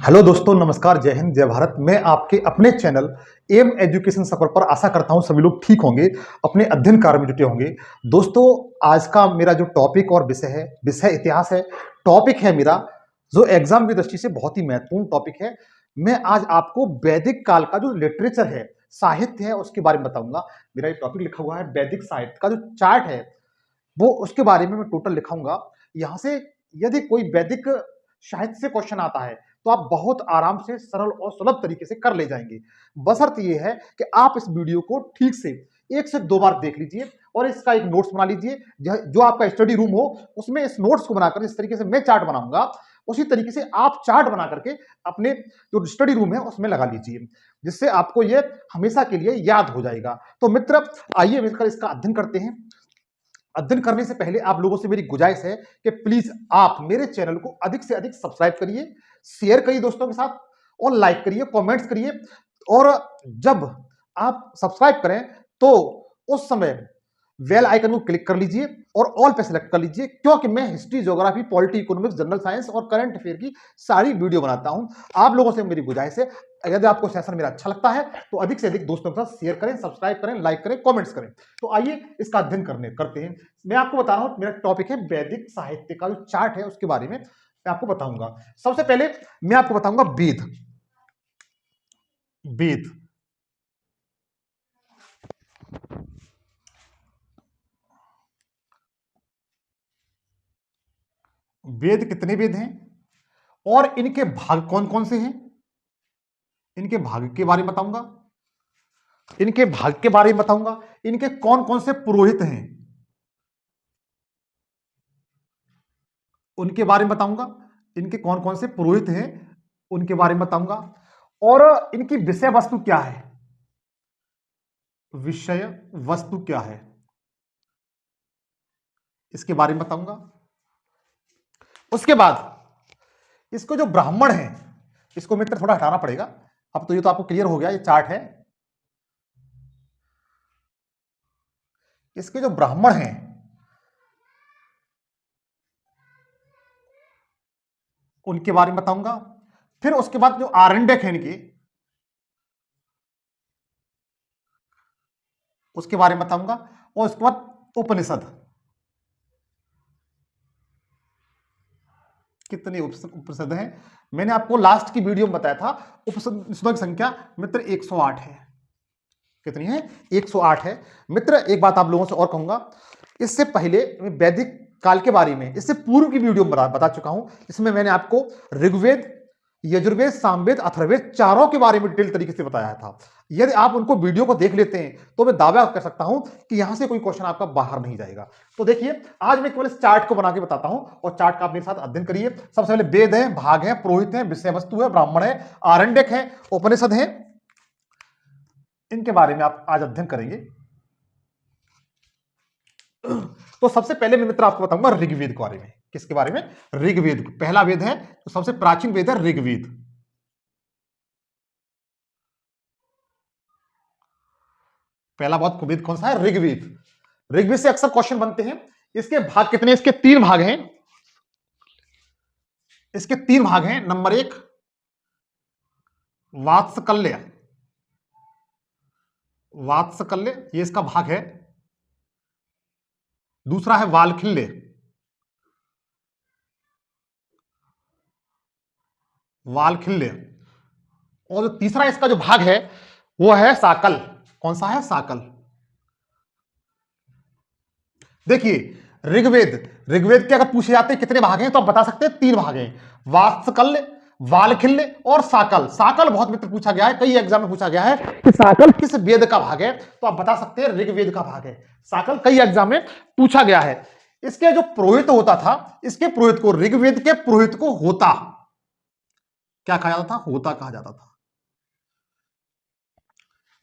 Hello दोस्तों, नमस्कार, जय हिंद, जय भारत। मैं आपके अपने चैनल एम एजुकेशन सफर पर आशा करता हूं सभी लोग ठीक होंगे, अपने अध्ययन कार्य में जुटे होंगे। दोस्तों, आज का मेरा जो टॉपिक और विषय है, विषय इतिहास है। टॉपिक है मेरा जो एग्जाम की दृष्टि से बहुत ही महत्वपूर्ण टॉपिक है। मैं आज आपको वैदिक काल का जो लिटरेचर है, साहित्य है, उसके बारे में बताऊंगा। मेरा ये टॉपिक लिखा हुआ है वैदिक साहित्य का जो चार्ट है वो, उसके बारे में मैं टोटल लिखाऊंगा। यहां से यदि कोई वैदिक साहित्य से क्वेश्चन आता है तो आप बहुत आराम से, सरल और सुलभ तरीके से कर ले जाएंगे। बशर्ते ये है कि आप इस वीडियो को ठीक से 1 से 2 बार देख लीजिए और इसका एक नोट्स बना लीजिए। जो आपका स्टडी रूम हो उसमें इस नोट्स को बनाकर, जिस तरीके से मैं चार्ट बनाऊंगा उसी तरीके से आप चार्ट बना करके अपने जो स्टडी रूम है उसमें लगा लीजिए, जिससे आपको ये हमेशा के लिए याद हो जाएगा। तो मित्र, आइए मिलकर इसका अध्ययन करते हैं। अध्ययन करने से पहले आप लोगों से मेरी गुजारिश है कि प्लीज आप मेरे चैनल को अधिक से अधिक सब्सक्राइब करिए, शेयर करिए दोस्तों के साथ, और लाइक करिए, कमेंट्स करिए। और जब आप सब्सक्राइब करें तो उस समय बेल आइकन को क्लिक कर लीजिए और ऑल पे सेलेक्ट कर लीजिए, क्योंकि मैं history, geography, polity, economics, general science और करंट अफेयर की सारी वीडियो बनाता हूं। आप लोगों से मेरी गुजारिश है, यदि आपको सेशन मेरा अच्छा लगता है तो अधिक से अधिक दोस्तों के साथ शेयर करें, सब्सक्राइब करें, लाइक करें, कमेंट्स करें। तो आइए इसका अध्ययन करते हैं। मैं आपको बता रहा हूं, मेरा टॉपिक है वैदिक साहित्य का जो चार्ट है उसके बारे में मैं आपको बताऊंगा। सबसे पहले मैं आपको बताऊंगा वेद। वेद वेद कितने वेद हैं और इनके भाग कौन कौन से हैं, इनके भाग के बारे में बताऊंगा। इनके भाग के बारे में बताऊंगा। इनके कौन कौन से पुरोहित हैं उनके बारे में बताऊंगा। इनके कौन कौन से पुरोहित हैं उनके बारे में बताऊंगा। और इनकी विषय वस्तु क्या है, विषय वस्तु क्या है, इसके बारे में बताऊंगा। उसके बाद इसको जो ब्राह्मण है, इसको मित्र थोड़ा हटाना पड़ेगा। अब तो ये तो आपको क्लियर हो गया, ये चार्ट है। इसके जो ब्राह्मण हैं उनके बारे में बताऊंगा। फिर उसके बाद जो आरण्यक है इनके, उसके बारे में बताऊंगा। और उसके बाद उपनिषद, कितने उपनिषद हैं। मैंने आपको लास्ट की वीडियो में बताया था उपनिषदों की संख्या मित्र 108 है। कितनी है? 108 है। मित्र, एक बात आप लोगों से और कहूंगा, इससे पहले मैं वैदिक काल के बारे में इससे पूर्व की वीडियो में बता चुका हूं। इसमें मैंने आपको ऋग्वेद, यजुर्वेद, सामवेद, अथर्ववेद चारों के बारे में डिटेल तरीके से बताया था। यदि आप उनको वीडियो को देख लेते हैं तो मैं दावा कर सकता हूं कि यहां से कोई क्वेश्चन आपका बाहर नहीं जाएगा। तो देखिए, आज मैं केवल इस चार्ट को बना के बताता हूं और चार्ट का आप मेरे साथ अध्ययन करिए। सबसे पहले वेद है, भाग है, पुरोहित है, विषय वस्तु है, ब्राह्मण है, आरण्यक है, उपनिषद है। इनके बारे में आप आज अध्ययन करेंगे। तो सबसे पहले मैं मित्र आपको बताऊंगा ऋग्वेद के बारे में। किसके बारे में? ऋग्वेद। पहला वेद है, तो सबसे प्राचीन वेद है ऋग्वेद। पहला बहुत वेद कौन सा है? ऋग्वेद। ऋग्वेद से अक्सर क्वेश्चन बनते हैं। इसके भाग कितने? इसके 3 भाग हैं। इसके 3 भाग हैं। नंबर 1 वात्सकल्य। वात्सकल्य ये इसका भाग है। दूसरा है वालखिल्य। वालखिल्य। और जो तीसरा इसका जो भाग है वो है साकल। कौन सा है? साकल। देखिए, ऋग्वेद ऋग्वेद के अगर पूछे जाते हैं कितने भाग हैं तो आप बता सकते हैं 3 भाग हैं। वात्सकल्य, वालखिल्य और साकल। साकल बहुत मित्र पूछा गया है, कई एग्जाम में पूछा गया है कि साकल किस वेद का भाग है, तो आप बता सकते हैं ऋग्वेद का भाग है। साकल कई एग्जाम में पूछा गया है। इसके जो पुरोहित होता था, इसके पुरोहित को, ऋग्वेद के पुरोहित को होता क्या कहा जाता था? होता कहा जाता था।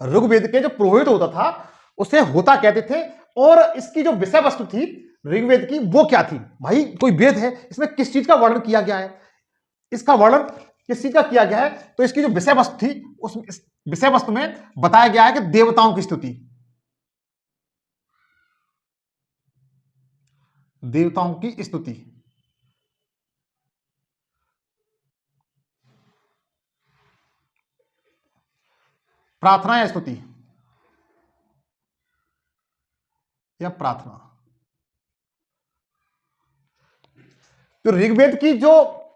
ऋग्वेद के जो पुरोहित होता था उसे होता कहते थे। और इसकी जो विषय वस्तु थी ऋग्वेद की, वो क्या थी? भाई, कोई वेद है, इसमें किस चीज का वर्णन किया गया है? इसका वर्णन किस चीज का किया गया है? तो इसकी जो विषय वस्तु थी, उस विषय वस्तु में बताया गया है कि देवताओं की स्तुति। देवताओं की स्तुति। प्रार्थना या स्तुति या प्रार्थना। तो ऋग्वेद की जो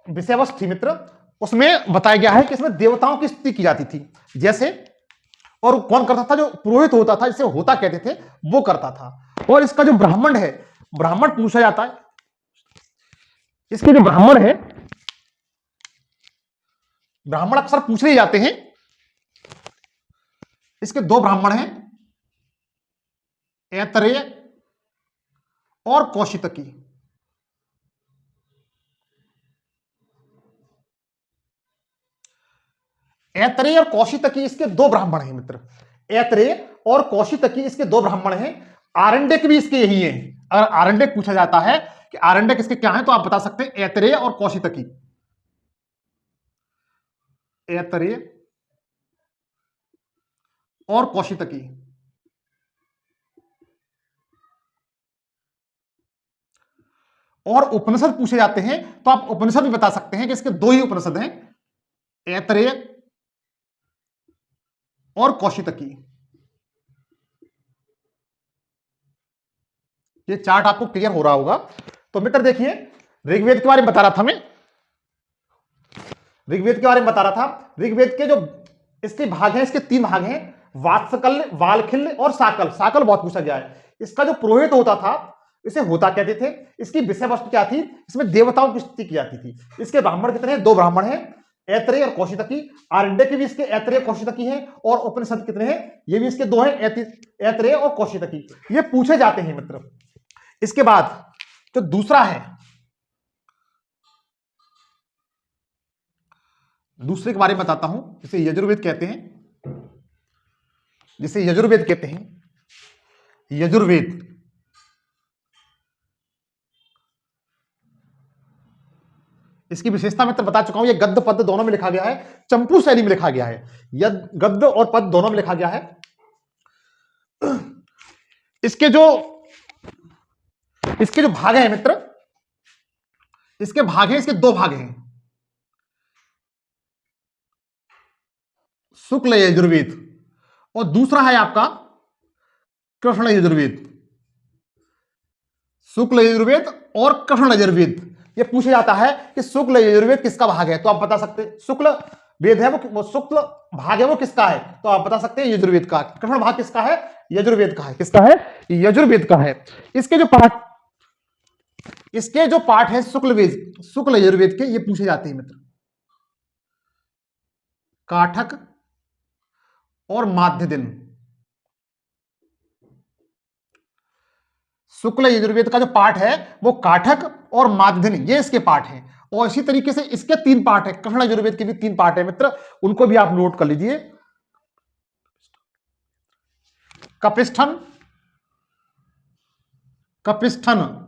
विषय वस्तु थी मित्र, उसमें बताया गया है कि इसमें देवताओं की स्तुति की जाती थी। जैसे, और कौन करता था? जो पुरोहित होता था, जिसे होता कहते थे, वो करता था। और इसका जो ब्राह्मण है, ब्राह्मण पूछा जाता है, इसके जो ब्राह्मण है, ब्राह्मण अक्सर पूछे जाते हैं। इसके दो ब्राह्मण हैं, ऐतरेय और कौशितकी। ऐतरेय और कौशितकी इसके दो ब्राह्मण हैं मित्र। ऐतरेय और कौशितकी इसके दो ब्राह्मण हैं। आरण्यक भी इसके यही है। अगर आरण्यक पूछा जाता है कि आरण्यक इसके क्या है, तो आप बता सकते हैं ऐतरेय और कौशितकी। ऐतरेय और कौशितकी। और उपनिषद पूछे जाते हैं तो आप उपनिषद भी बता सकते हैं कि इसके दो ही उपनिषद हैं, ऐतरेय और कौशितकी। ये चार्ट आपको क्लियर हो रहा होगा। तो मित्र देखिए, ऋग्वेद के बारे में बता रहा था मैं, ऋग्वेद के बारे में बता रहा था। ऋग्वेद के जो इसके भाग हैं, इसके तीन भाग हैं, वात्सकल्य, वालखिल्य और साकल। साकल बहुत पूछा गया है। इसका जो पुरोहित होता था, इसे होता कहते थे। इसकी विषय वस्तु क्या थी? इसमें देवताओं की स्तुति की जाती थी। इसके ब्राह्मण कितने हैं? दो ब्राह्मण हैं, ऐतरेय और कौशितकी। आरण्यक के भी इसके ऐतरेय कौशितकी हैं। और उपनिषद कितने हैं? ये भी इसके दो हैं, ऐतरेय और कौशितकी। ये पूछे जाते हैं मित्र। इसके बाद जो दूसरा है, दूसरे के बारे में बताता हूं, जिसे यजुर्वेद कहते हैं, जिसे यजुर्वेद कहते हैं। यजुर्वेद, इसकी विशेषता मैं तो बता चुका हूं। ये गद्य पद्य दोनों में लिखा गया है, चंपू शैली में लिखा गया है। यद गद्य और पद्य दोनों में लिखा गया है। इसके जो भाग हैं मित्र, इसके भाग हैं, इसके दो भाग हैं, शुक्ल यजुर्वेद और दूसरा है आपका कृष्ण यजुर्वेद। शुक्ल यजुर्वेद और कृष्ण यजुर्वेद। ये पूछा जाता है कि शुक्ल यजुर्वेद किसका भाग है, तो आप बता सकते हैं। शुक्ल वेद है वो शुक्ल भाग है वो किसका है, तो आप बता सकते हैं यजुर्वेद का। कृष्ण भाग किसका है? यजुर्वेद का है। किसका है? यजुर्वेद का है। इसके जो पाठ है शुक्ल यजुर्वेद के, ये पूछे जाते हैं मित्र। काठक और माध्य दिन। शुक्ल यजुर्वेद का जो पाठ है वो काठक और माध्य दिन, ये इसके पाठ हैं। और इसी तरीके से इसके तीन पाठ है, कृष्ण यजुर्वेद के भी तीन पाठ है मित्र, उनको भी आप नोट कर लीजिए। कपिस्थन, कपिस्थन,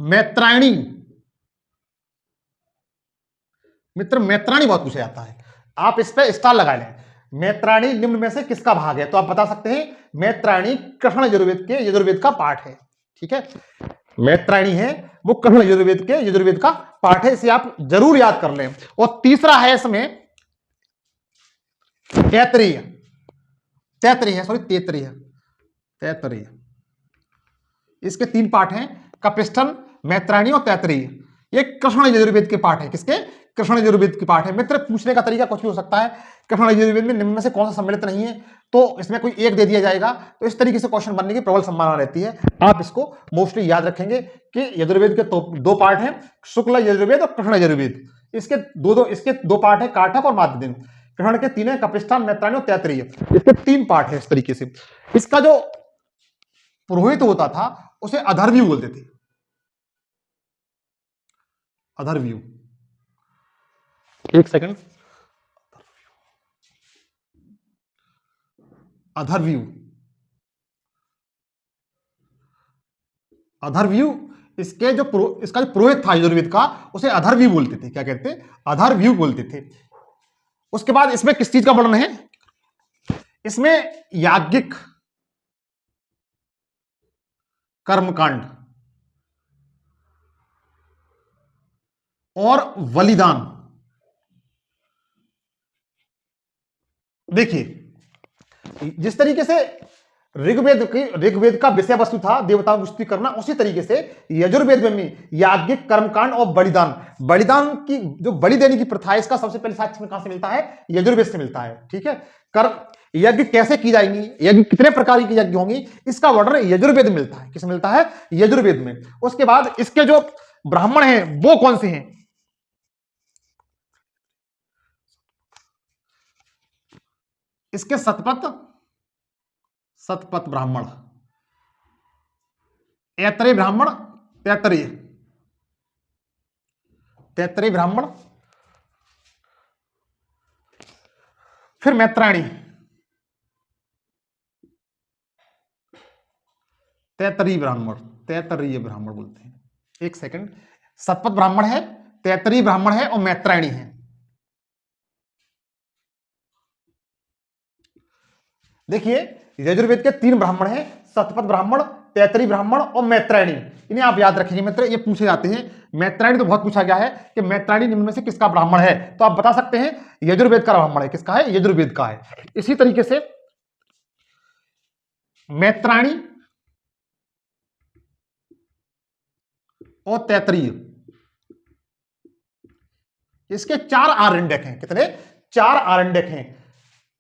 मैत्रायणी। मित्र मैत्रायणी बहुत पूछा जाता है, आप इस पे स्टार लगा लें। मैत्रायणी निम्न में से किसका भाग है, तो आप बता सकते हैं मैत्रायणी कृष्ण यजुर्वेद का पाठ है। ठीक है, मैत्रायणी है वो कृष्ण यजुर्वेद का पाठ है, इसे आप जरूर याद कर लें। और तीसरा है इसमें तैतरीय, तैतरीय। इसके तीन पाठ हैं, कपिस्थल, मैत्रायणी और तैतरीय। ये कृष्ण यजुर्वेद के पाठ है। किसके? कृष्ण यजुर्वेद के पाठ है। मित्र पूछने का तरीका कुछ भी हो सकता है। कृष्ण यजुर्वेद में निम्न में से कौन सा सम्मिलित नहीं है, तो इसमें कोई एक दे दिया जाएगा। तो इस तरीके से क्वेश्चन बनने की प्रबल संभावना रहती है। आप इसको मोस्टली याद रखेंगे कि यजुर्वेद के दो पार्ट हैं, शुक्ल यजुर्वेद और कृष्ण यजुर्वेद। इसके दो पार्ट है, काठक और माध्य दिन। कृष्ण के तीन है, कपिस्थान, मैत्रायणी और तैतरीय। इसके तीन पार्ट है इस तरीके से। इसका जो पुरोहित होता था उसे अधर्व्यू बोलते थे। अधर्व्यू, एक सेकंड, अधर्व्यू, अधर्व्यू। इसका जो पुरोहित था यजुर्वेद का, उसे अधर्व्यू बोलते थे। क्या कहते? अधर्व्यू बोलते थे। उसके बाद इसमें किस चीज का वर्णन है? इसमें याज्ञिक कर्मकांड और बलिदान, देखिए जिस तरीके से ऋग्वेद का विषय वस्तु था देवताओं की स्तुति करना, उसी तरीके से यजुर्वेद में भी याज्ञिक, कर्मकांड और बलिदान की जो बलि देने की प्रथा है, इसका सबसे पहले साक्ष्य में कहां से मिलता है? यजुर्वेद से मिलता है। ठीक है, कर्म यज्ञ कैसे की जाएंगी, यज्ञ कितने प्रकार की यज्ञ होंगी, इसका वर्णन यजुर्वेद में मिलता है। किस मिलता है? यजुर्वेद में। उसके बाद इसके जो ब्राह्मण हैं वो कौन से हैं? इसके सतपथ ब्राह्मण, ऐतरेय ब्राह्मण, तैतरेय ब्राह्मण, फिर मैत्राणी, तैतरीय ब्राह्मण बोलते हैं। एक सेकंड, सतपथ ब्राह्मण है, तैतरीय ब्राह्मण है और मैत्रायणी है। देखिए यजुर्वेद के 3 ब्राह्मण हैं, सतपथ ब्राह्मण, तैतरीय ब्राह्मण और मैत्रायणी। इन्हें आप याद रखेंगे मित्र, ये पूछे जाते हैं। मैत्रायणी तो बहुत पूछा गया है कि मैत्रायणी निम्न में से किसका ब्राह्मण है, तो आप बता सकते हैं यजुर्वेद का ब्राह्मण है। किसका है? यजुर्वेद का है। इसी तरीके से मैत्रायणी और तैतरीय, इसके 4 आरण्यक हैं। कितने? 4 आरण्यक हैं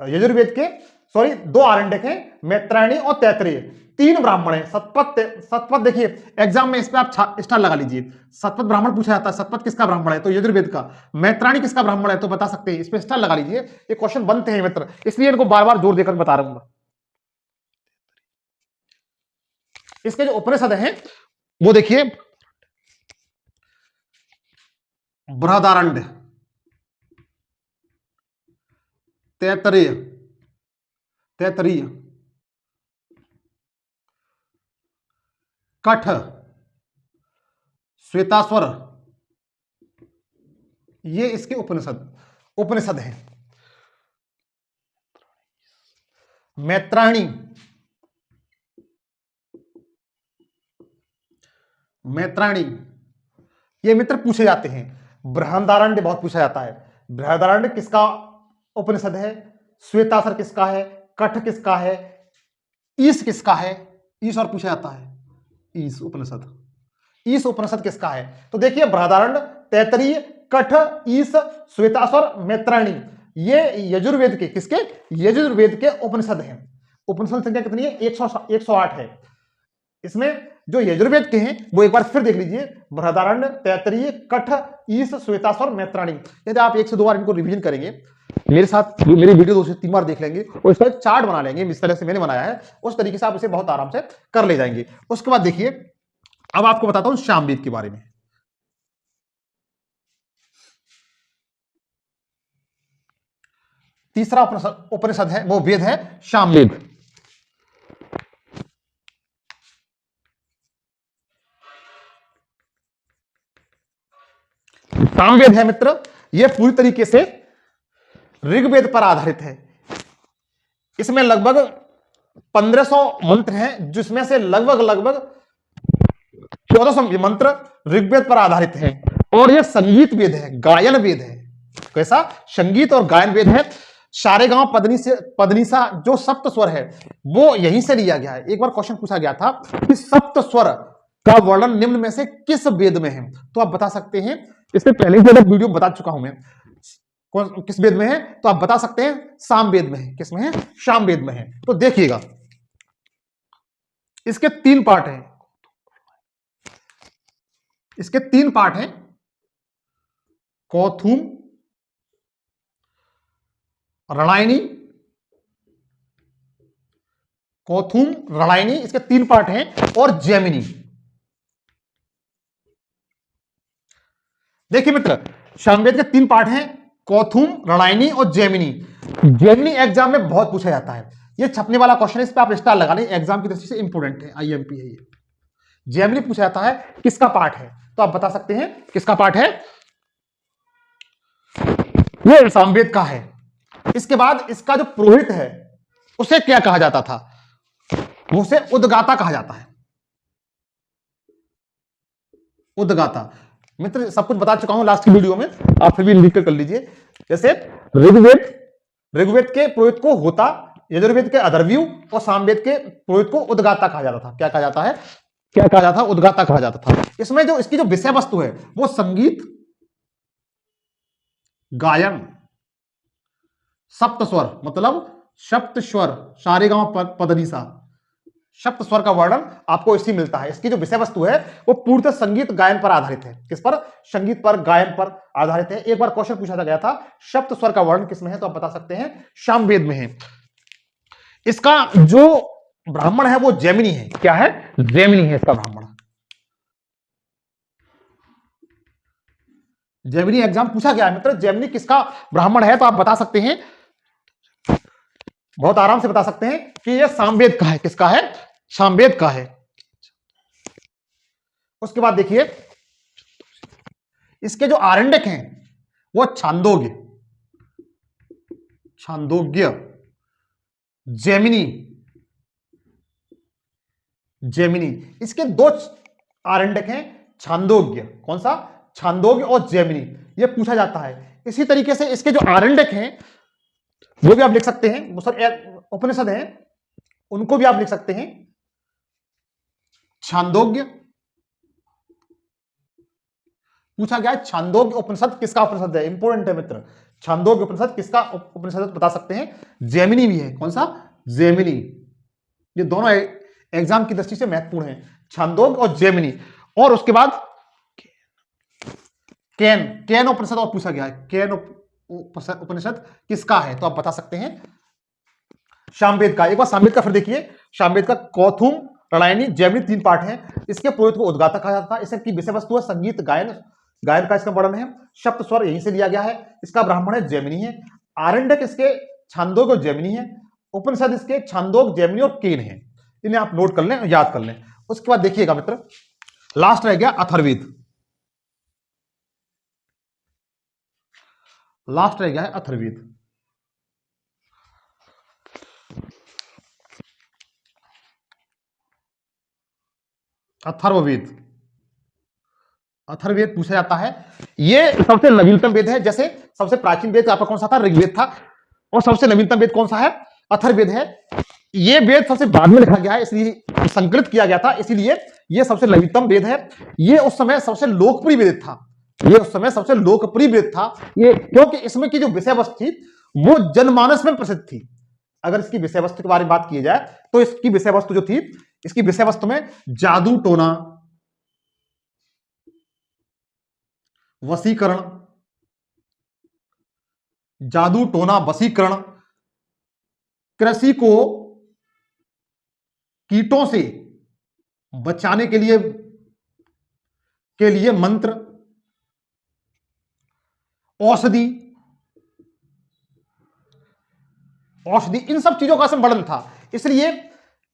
यजुर्वेद के, सॉरी 2 आरण्यक हैं, मैत्रायणी और तैतरीय। 3 ब्राह्मण हैं। सतपथ देखिए एग्जाम में इस पे आप स्टार लगा लीजिए। सतपथ ब्राह्मण पूछा जाता है, सतपथ किसका ब्राह्मण है? तो यजुर्वेद का। मैत्रायणी किसका ब्राह्मण है? तो बता सकते हैं, इस पे स्टार लगा लीजिए। ये क्वेश्चन बनते हैं मित्र, इसलिए इनको बार बार जोर देकर बता रहा हूं। इसके जो उपनिषद हैं वो देखिए, बृहदारण्य, तैतरीय, कठ, श्वेताश्वर, ये इसके उपनिषद हैं। मैत्रायणी, ये मित्र पूछे जाते हैं। बृहदारण्य बहुत पूछा जाता है। बृहदारण्य किसका उपनिषद है? श्वेताश्वर किसका है? कठ किसका है? ईश किसका है? ईश और पूछा जाता है, ईश उपनिषद किसका है? तो देखिए बृहदारण्य, तैतरीय, कठ, ईश, श्वेताश्वर, मैत्रायणी, ये यजुर्वेद के, किसके? यजुर्वेद के उपनिषद हैं। उपनिषद संख्या कितनी है? 108 है। इसमें जो यजुर्वेद के हैं वो एक बार फिर देख लीजिए, बृहदारण्य, तैतरीय, कठ, ईश, श्वेताश्वर, मैत्रायणी। यदि आप 1 से 2 बार इनको रिवीजन करेंगे, मेरे साथ मेरी वीडियो 2 से 3 बार देख लेंगे और इसका चार्ट बना लेंगे, इस तरह से मैंने बनाया है, उस तरीके से आप इसे बहुत आराम से कर ले जाएंगे। उसके बाद देखिए, अब आपको बताता हूं सामवेद के बारे में। तीसरा उपनिषद है, वो वेद है सामवेद। सामवेद है मित्र, यह पूरी तरीके से ऋग्वेद पर आधारित है। इसमें लगभग 1500 मंत्र हैं, जिसमें से लगभग 1400 मंत्र ऋग्वेद पर आधारित हैं। और यह संगीत वेद है, गायन वेद है। कैसा? संगीत और गायन वेद है। सारेगामा पदनिसा जो सप्त स्वर है वो यहीं से लिया गया है। एक बार क्वेश्चन पूछा गया था कि सप्त स्वर का वर्णन निम्न में से किस वेद में है, तो आप बता सकते हैं, इससे पहले भी वीडियो बता चुका हूं मैं, किस वेद में है, तो आप बता सकते हैं सामवेद में है। किस में है? सामवेद में है। तो देखिएगा, इसके 3 पार्ट हैं। कौथुम, रणायनी, इसके 3 पार्ट हैं, और जैमिनी। देखिए मित्र, सामवेद के 3 पार्ट हैं, कौथुम, रणायनी और जैमिनी। जैमिनी एग्जाम में बहुत पूछा जाता है, ये छपने वाला क्वेश्चन है, इस पे आप स्टार लगा लें, एग्जाम की दृष्टि से इंपोर्टेंट है, आईएमपी है ये। जैमिनी पूछा जाता है किसका पार्ट है, तो आप बता सकते हैं किसका पार्ट है? ये सामवेद का है। इसके बाद इसका जो पुरोहित है उसे क्या कहा जाता था? उसे उद्गाता कहा जाता है। उद्गाता मित्र सब कुछ बता चुका हूं लास्ट की वीडियो में, आप फिर भी लिख कर लीजिए। जैसे ऋग्वेद, ऋग्वेद के पुरोहित को होता, यजुर्वेद के अधर्व्यू और सामवेद के पुरोहित को उद्गाता कहा जाता था। क्या कहा जाता है? क्या कहा जाता था? उद्गाता कहा जाता था। इसमें जो इसकी जो विषय वस्तु है वो संगीत, गायन, सप्त स्वर, मतलब सप्त स्वर, सारेगामा पदनिसा, सप्त स्वर का वर्णन आपको इसी मिलता है। इसकी जो विषय वस्तु है वो पूर्णतः संगीत गायन पर आधारित है। किस पर? संगीत पर, गायन पर आधारित है। एक बार क्वेश्चन पूछा गया था सप्त स्वर का वर्णन किसमें है, तो आप बता सकते हैं सामवेद में है। इसका जो ब्राह्मण है वो जैमिनी है। क्या है? जैमिनी है इसका ब्राह्मण। जैमिनी एग्जाम पूछा गया है मित्र, जैमिनी किसका ब्राह्मण है, तो आप बता सकते हैं, बहुत आराम से बता सकते हैं कि यह सामवेद का है। किसका है? सामवेद का है। उसके बाद देखिए इसके जो आरण्यक हैं वो छांदोग्य, छांदोग्य, जैमिनी, जैमिनी। इसके दो आरण्यक हैं, छांदोग्य, कौन सा? छांदोग्य और जैमिनी। ये पूछा जाता है। इसी तरीके से इसके जो आरण्यक हैं वो भी आप लिख सकते हैं, उपनिषद हैं उनको भी आप लिख सकते हैं। छांदोग्य पूछा गया है, छांदोग्य उपनिषद किसका उपनिषद है? इंपॉर्टेंट है मित्र, छांदोग्य उपनिषद किसका उपनिषद बता सकते हैं। जैमिनी भी है। कौन सा? जैमिनी। ये दोनों एग्जाम की दृष्टि से महत्वपूर्ण है, छांदोग्य और जैमिनी। और उसके बाद केन, केन उपनिषद और पूछा गया है, केन उपनिषद किसका है, तो आप बता सकते हैं सामवेद का। एक बार सामवेद का फिर देखिए, सामवेद का कौथुम, रणायनी, जैमिनी 3 पार्ट हैं। इसके पुरोहित को उद्गाता कहा जाता है। इसकी विषय वस्तु है संगीत, गायन, गायन का इसका वर्णन है। सप्त स्वर यहीं से लिया गया है। इसका ब्राह्मण है जैमिनी है। आरण्यक इसके छांदोग्य और जैमिनी है। उपनिषद इसके छांदोग्य, जैमिनी और केन है। इन्हें आप नोट कर लें, याद कर लें। उसके बाद देखिएगा मित्र, लास्ट रह गया अथर्ववेद। लास्ट रह गया है अथर्ववेद। अथर्ववेद, अथर्ववेद पूछा जाता है। ये सबसे नवीनतम वेद है। जैसे सबसे प्राचीन वेद आपका कौन सा था? ऋग्वेद था। और सबसे नवीनतम वेद कौन सा है? अथर्ववेद है। ये वेद सबसे बाद में लिखा गया है, इसलिए संकलित किया गया था, इसीलिए ये सबसे नवीनतम वेद है। ये उस समय सबसे लोकप्रिय वेद था। ये उस समय सबसे लोकप्रिय वेद था ये, क्योंकि इसमें की जो विषय वस्तु थी वो जनमानस में प्रसिद्ध थी। अगर इसकी विषय वस्तु के बारे में बात की जाए तो इसकी विषय वस्तु जो थी, इसकी विषय वस्तु में जादू टोना, वशीकरण, जादू टोना, वशीकरण, कृषि को कीटों से बचाने के लिए मंत्र, औषधि, इन सब चीजों का संवर्णन था। इसलिए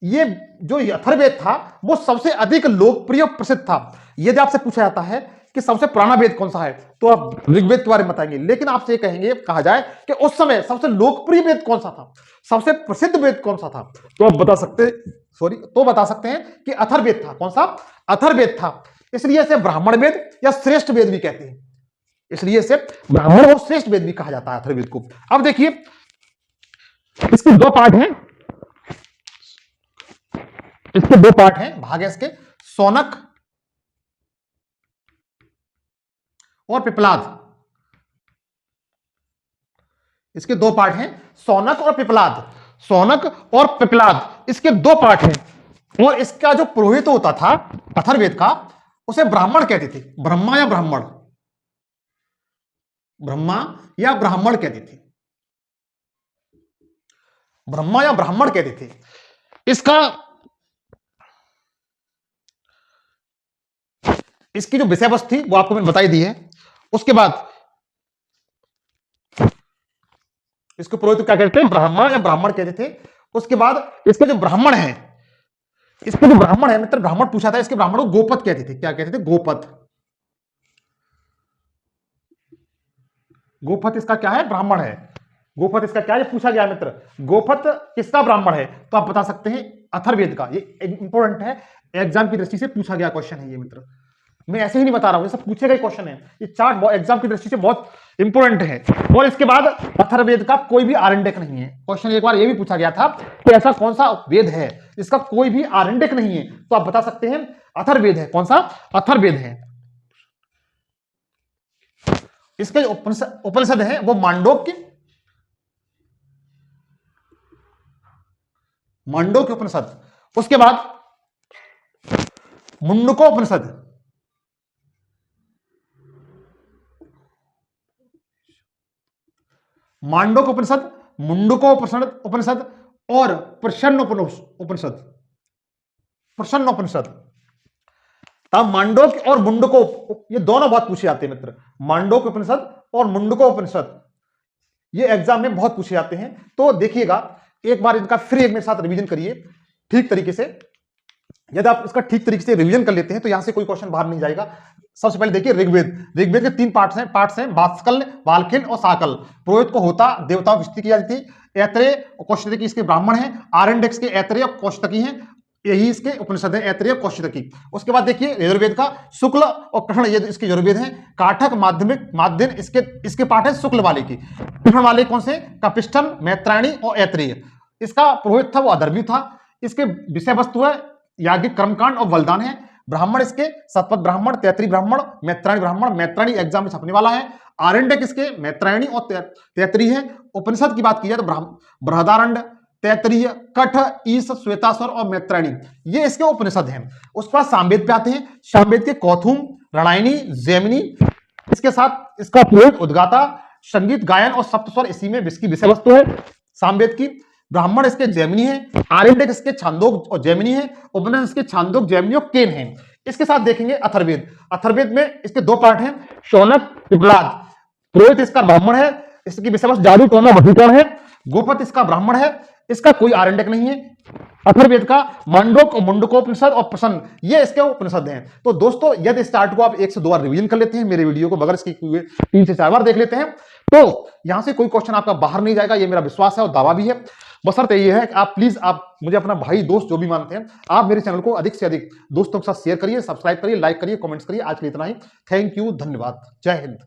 ये जो अथर्ववेद था वो सबसे अधिक लोकप्रिय प्रसिद्ध था। यदि आपसे पूछा जाता है कि सबसे पुराना वेद कौन सा है, तो आप ऋग्वेद के बारे में बताएंगे। लेकिन आपसे कहेंगे, कहा जाए कि उस समय सबसे लोकप्रिय वेद कौन सा था, सबसे प्रसिद्ध वेद कौन सा था, तो आप बता सकते हैं कि अथर्ववेद था। कौन सा? अथर्ववेद था। इसलिए इसे ब्राह्मण वेद या श्रेष्ठ वेद भी कहते हैं। इसलिए इसे ब्राह्मण और श्रेष्ठ वेद भी कहा जाता है अथर्ववेद को। अब देखिए इसके 2 पार्ट हैं, इसके 2 पार्ट हैं, भाग है इसके, सौनक और पिपलाद। इसके 2 पार्ट हैं, सौनक और पिपलाद। सौनक और पिपलाद इसके 2 पार्ट हैं। और इसका जो पुरोहित होता था अथर्ववेद का, उसे ब्राह्मण कहते थे। ब्रह्मा या ब्राह्मण, ब्रह्मा या ब्राह्मण कहते थे, ब्रह्मा या ब्राह्मण कहते थे। इसकी जो विषय वस्तु थी वो आपको मैंने बताई दी है। उसके बाद इसको पुरोहित क्या कहते हैं? ब्राह्मण या ब्राह्मण कहते थे। उसके बाद इसके जो ब्राह्मण है, मित्र, ब्राह्मण पूछा था, इसके ब्राह्मण को गोपत कहते थे। क्या कहते थे? गोपत। गोपत इसका क्या है? ब्राह्मण है। गोपत इसका क्या है? पूछा गया मित्र, गोपत किसका ब्राह्मण है, तो आप बता सकते हैं अथर्ववेद का। ये इंपॉर्टेंट है, एग्जाम की दृष्टि से पूछा गया क्वेश्चन है ये मित्र। मैं ऐसे ही नहीं बता रहा हूं, ये सब पूछे गए क्वेश्चन है, ये चार्ट एग्जाम की दृष्टि से बहुत इंपोर्टेंट है। और इसके बाद अथर्ववेद का कोई भी आरंडक नहीं है। क्वेश्चन एक बार ये भी पूछा गया था कि ऐसा कौन सा वेद है इसका कोई भी आरंडक नहीं है, तो आप बता सकते हैं अथर्ववेद है। कौन सा? अथर्ववेद है। इसके जो उपनिषद है वो मांडोक्य उपनिषद, उसके बाद मुंडकोपनिषद, मांडोक उपनिषद, मुंडकोपनिषद और उपनिषद, प्रश्नोपनिषद। तब मांडोक और मुंडकोप ये दोनों बहुत पूछे जाते हैं मित्र, मांडोक उपनिषद और मुंडकोपनिषद ये एग्जाम में बहुत पूछे जाते हैं। तो देखिएगा एक बार इनका फिर एक मेरे साथ रिवीजन करिए ठीक तरीके से। यदि आप इसका ठीक तरीके से रिवीजन कर लेते हैं तो यहां से कोई क्वेश्चन बाहर नहीं जाएगा। सबसे पहले देखिए ऋग्वेद के 3 पार्ट्स हैं वात्स्कल, वाल्किन और साकल। पुरोहित को होता देवताओं की स्तुति की जाती थी। ऐत्रेय और कौशिकी इसके ब्राह्मण हैं। आरंडेक्स के ऐत्रेय और कौशिकी हैं, यही इसके उपनिषद है, ऐत्रेय और कौशिकी। उसके बाद देखिए यजुर्वेद का शुक्ल और कृष्ण ये इसके यजुर्वेद हैं। काठक, माध्यमिक, माध्यन इसके पाठ है शुक्ल वाले की। कृष्ण वाले कौन से? कपिष्ठन, मैत्रायणी और ऐत्रेय। इसका पुरोहित था वो अधर्मी था। इसके विषय वस्तु है याज्ञिक कर्मकांड और बलिदान है। ब्राह्मण इसके सतपथ ब्राह्मण, तैतरी ब्राह्मण, मैत्रायणी ब्राह्मण। मैत्रायणी एग्जाम में छपने वाला है। आरण्यक इसके मैत्रायणी और तैतरी है। उपनिषद की बात की जाए तो बृहदारण्य, तैतरीय, कठ, ईश, श्वेताश्वर और मैत्रायणी ये इसके उपनिषद हैं। उसके बाद सामवेद पे आते हैं। सामवेद के कौथुम, रणायनी, जैमिनी, इसके साथ इसका पुरोहित उद्गाता, संगीत, गायन और सप्तस्वर इसी में इसकी विषय वस्तु है सामवेद की। ब्राह्मण इसके जैमिनी है। आरण्यक इसके छांदोग और जैमिनी है। उपनिषद इसके छांदोग, जैमिनी और केन है। इसके साथ देखेंगे अथर्ववेद। अथर्ववेद में इसके 2 पार्ट हैं, शौनक, पिपलाद। पुरोहित इसका ब्राह्मण है। इसकी विषय वस्तु जादू, टोना, वशीकरण है। गोपत इसका ब्राह्मण है। इसका कोई आरण्यक नहीं है। अथर्ववेद का मांडोक और मुंडकोपनिषद और प्रश्न ये इसके उपनिषद हैं। तो दोस्तों यदि इस चार्ट को आप 1 से 2 बार रिवीजन कर लेते हैं, मेरे वीडियो को बगैर इसकी 3 से 4 बार देख लेते हैं, तो यहां से कोई क्वेश्चन आपका बाहर नहीं जाएगा, ये मेरा विश्वास है और दावा भी है। बशर्ते ये है कि आप प्लीज आप मुझे अपना भाई दोस्त जो भी मानते हैं, आप मेरे चैनल को अधिक से अधिक दोस्तों के साथ शेयर करिए, सब्सक्राइब करिए, लाइक करिए, कमेंट्स करिए। आज के लिए इतना ही। थैंक यू, धन्यवाद, जय हिंद।